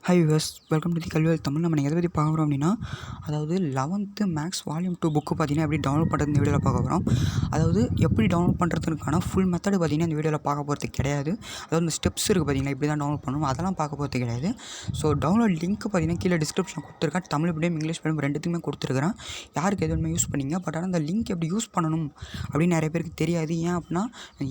Hi viewers, welcome to the Kalviyal Tamil. நம்ம எதை பற்றி பார்க்க போகிறோம் அப்படின்னா, அதாவது 11th மேக்ஸ் வால்யூம் 2 புக்கு பார்த்தீங்கன்னா எப்படி டவுன்லோட் பண்ணுறது இந்த வீடியோவில் பார்க்க போகிறோம். அதாவது எப்படி டவுன்லோட் பண்ணுறதுக்கான ஃபுல் மெத்தடு பார்த்தீங்கன்னா இந்த வீடியோவில் பார்க்க போகிறது கிடையாது. அதாவது இந்த ஸ்டெப்ஸ் இருக்குது பார்த்தீங்கன்னா, இப்படி தான் டவுன்லோட் பண்ணணும், அதெல்லாம் பார்க்க போகிறது கிடையாது. ஸோ டவுன்லோட் லிங்க் பார்த்தீங்கன்னா கீழே டிஸ்கிரிப்ஷன் கொடுத்துருக்கேன். தமிழ் மீடியம் இங்கிலீஷ் மீடியம் ரெண்டுத்துக்குமே கொடுத்துருக்கிறேன். யாருக்கு எதுவுமே யூஸ் பண்ணிங்க. பட் ஆனால் அந்த லிங்க் எப்படி யூஸ் பண்ணணும் அப்படின்னு நிறைய பேருக்கு தெரியாது. ஏன் அப்படின்னா,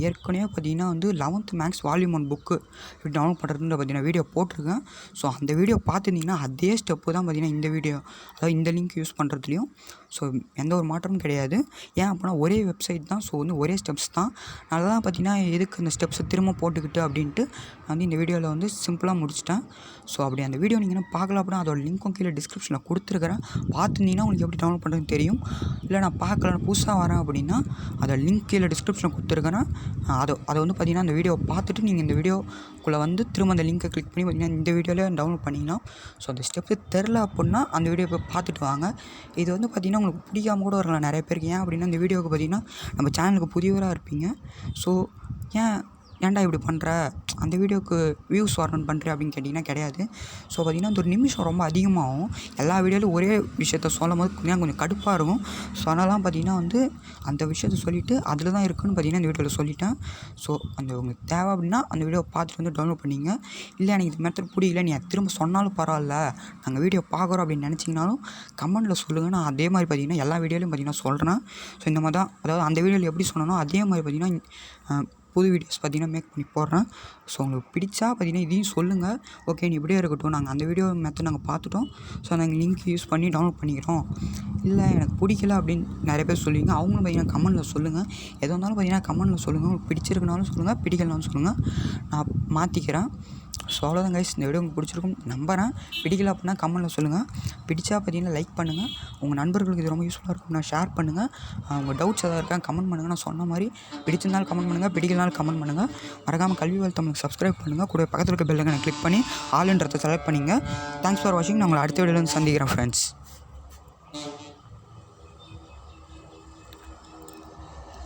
ஏற்கனவே பார்த்தீங்கன்னா 11th மேக்ஸ் வால்யூம் 1 புக்கு எப்படி டவுன்லோட் பண்ணுறதுன்னு பார்த்தீங்கன்னா வீடியோ போட்டிருக்கேன். ஸோ அந்த வீடியோ பார்த்துருந்தீங்கன்னா அதே ஸ்டெப்பு தான் பார்த்தீங்கன்னா இந்த வீடியோ, அதாவது இந்த லிங்க் யூஸ் பண்ணுறதுலையும் ஸோ எந்த ஒரு மாற்றமும் கிடையாது. ஏன் அப்படின்னா ஒரே வெப்சைட் தான். ஸோ ஒரே ஸ்டெப்ஸ் தான். அதனால தான் பார்த்தீங்கன்னா எதுக்கு அந்த ஸ்டெப்ஸை திரும்ப போட்டுக்கிட்டு அப்படின்ட்டு நான் இந்த வீடியோவில் சிம்பிளாக முடிச்சிட்டேன். ஸோ அப்படி அந்த வீடியோ நீங்கள் பார்க்கல அப்படின்னா அதோட லிங்க்கும் கீழே டிஸ்கிரிப்ஷனில் கொடுத்துருக்குறேன். பார்த்துருந்தீங்கன்னா உங்களுக்கு எப்படி டவுன்லோட் பண்ணுறதுன்னு தெரியும். இல்லை நான் பார்க்கல, புதுசாக வரேன் அப்படின்னா அதோட லிங்க் கீழே டிஸ்கிரிப்ஷனில் கொடுத்துருக்குறேன். அதை பார்த்தீங்கன்னா அந்த வீடியோவை பார்த்துட்டு நீங்கள் இந்த வீடியோக்குள்ளே திரும்ப அந்த லிங்க்கை கிளிக் பண்ணி பார்த்தீங்கன்னா இந்த வீடியோவில் டவுன்லோட் பண்ணிக்கலாம். ஸோ அந்த ஸ்டெப்பு தெரில அப்படின்னா அந்த வீடியோ போய் பார்த்துட்டு வாங்க. இது பார்த்திங்கன்னா உங்களுக்கு பிடிக்காம கூட வரலாம் நிறைய பேருக்கு. ஏன் அப்படின்னா இந்த வீடியோவுக்கு பார்த்திங்கன்னா நம்ம சேனலுக்கு புதியவராக இருப்பீங்க. ஸோ ஏன்டா இப்படி பண்ணுற, அந்த வீடியோவுக்கு வியூஸ் வரணும்னு பண்ணுற அப்படின்னு கேட்டிங்கன்னா கிடையாது. ஸோ பார்த்திங்கன்னா அந்த ஒரு நிமிஷம் ரொம்ப அதிகமாகும். எல்லா வீடியோவிலும் ஒரே விஷயத்த சொல்லும் போது கொஞ்சம் கடுப்பாக இருக்கும். ஸோ அதனாலாம் பார்த்திங்கன்னா அந்த விஷயத்த சொல்லிவிட்டு அதில் தான் இருக்குதுன்னு பார்த்திங்கன்னா இந்த வீடியோவில் சொல்லிட்டேன். ஸோ அந்த உங்களுக்கு தேவை அப்படின்னா அந்த வீடியோவை பார்த்துட்டு டவுன்லோட் பண்ணிங்க. இல்லை எனக்கு இது மெத்தட் பிடிக்கல, நீ திரும்ப சொன்னாலும் பரவாயில்ல, நாங்கள் வீடியோ பார்க்குறோம் அப்படின்னு நினச்சிங்கனாலும் கமெண்ட்டில் சொல்லுங்கள். நான் அதே மாதிரி பார்த்திங்கன்னா எல்லா வீடியோலையும் பார்த்திங்கன்னா சொல்கிறேன். ஸோ இந்த மாதிரி தான், அதாவது அந்த வீடியோவில் எப்படி சொன்னனோ அதே மாதிரி பார்த்திங்கன்னா புது வீடியோஸ் பார்த்திங்கன்னா மேக் பண்ணி போடுறேன். ஸோ உங்களுக்கு பிடிச்சா பார்த்திங்கன்னா இதையும் சொல்லுங்கள். ஓகே, நீ இப்படியே இருக்கட்டும், நாங்கள் அந்த வீடியோ மெத்தட் நாங்கள் பார்த்துட்டோம், ஸோ நாங்கள் லிங்க் யூஸ் பண்ணி டவுன்லோட் பண்ணிக்கிறோம். இல்லை எனக்கு பிடிக்கல அப்படின்னு நிறைய பேர் சொல்லுவீங்க. அவங்களும் பார்த்திங்கன்னா கமெண்ட்டில் சொல்லுங்கள். எது வந்தாலும் பார்த்திங்கன்னா கமெண்ட்டில் சொல்லுங்கள். உங்களுக்கு பிடிச்சிருக்குனாலும் சொல்லுங்கள், பிடிக்கலனாலும் சொல்லுங்கள், நான் மாற்றிக்கிறேன். ஸோ அவ்வளோதான் கைஸ், இந்த வீடியோ உங்களுக்கு பிடிச்சிருக்கும் நம்புறேன். பிடிக்கல அப்படின்னா கமெண்ட்டில் சொல்லுங்கள். பிடிச்சா பார்த்தீங்கன்னா லைக் பண்ணுங்கள். உங்கள் நண்பர்களுக்கு இது ரொம்ப யூஸ்ஃபுல்லாக இருக்கும், நான் ஷேர் பண்ணுங்கள். உங்கள் டவுட்ஸ் எதாவது இருக்கா கமெண்ட் பண்ணுங்கள். நான் சொன்ன மாதிரி பிடிச்சிருந்தாலும் கமெண்ட் பண்ணுங்கள், பிடிக்கலனாலும் கமெண்ட் பண்ணுங்கள். மறக்காமல் கல்வியல் தமிழுக்கு சப்ஸ்கிரைப் பண்ணுங்கள். கூட பக்கத்தில் இருக்க பெல் ஐகானை கிளிக் பண்ணி ஆல்ன்றதை செலக்ட் பண்ணிங்க. தேங்க்ஸ் ஃபார் வாட்சிங். நான் உங்களை அடுத்த வீடியோவில் சந்திக்கிறேன் ஃப்ரெண்ட்ஸ்.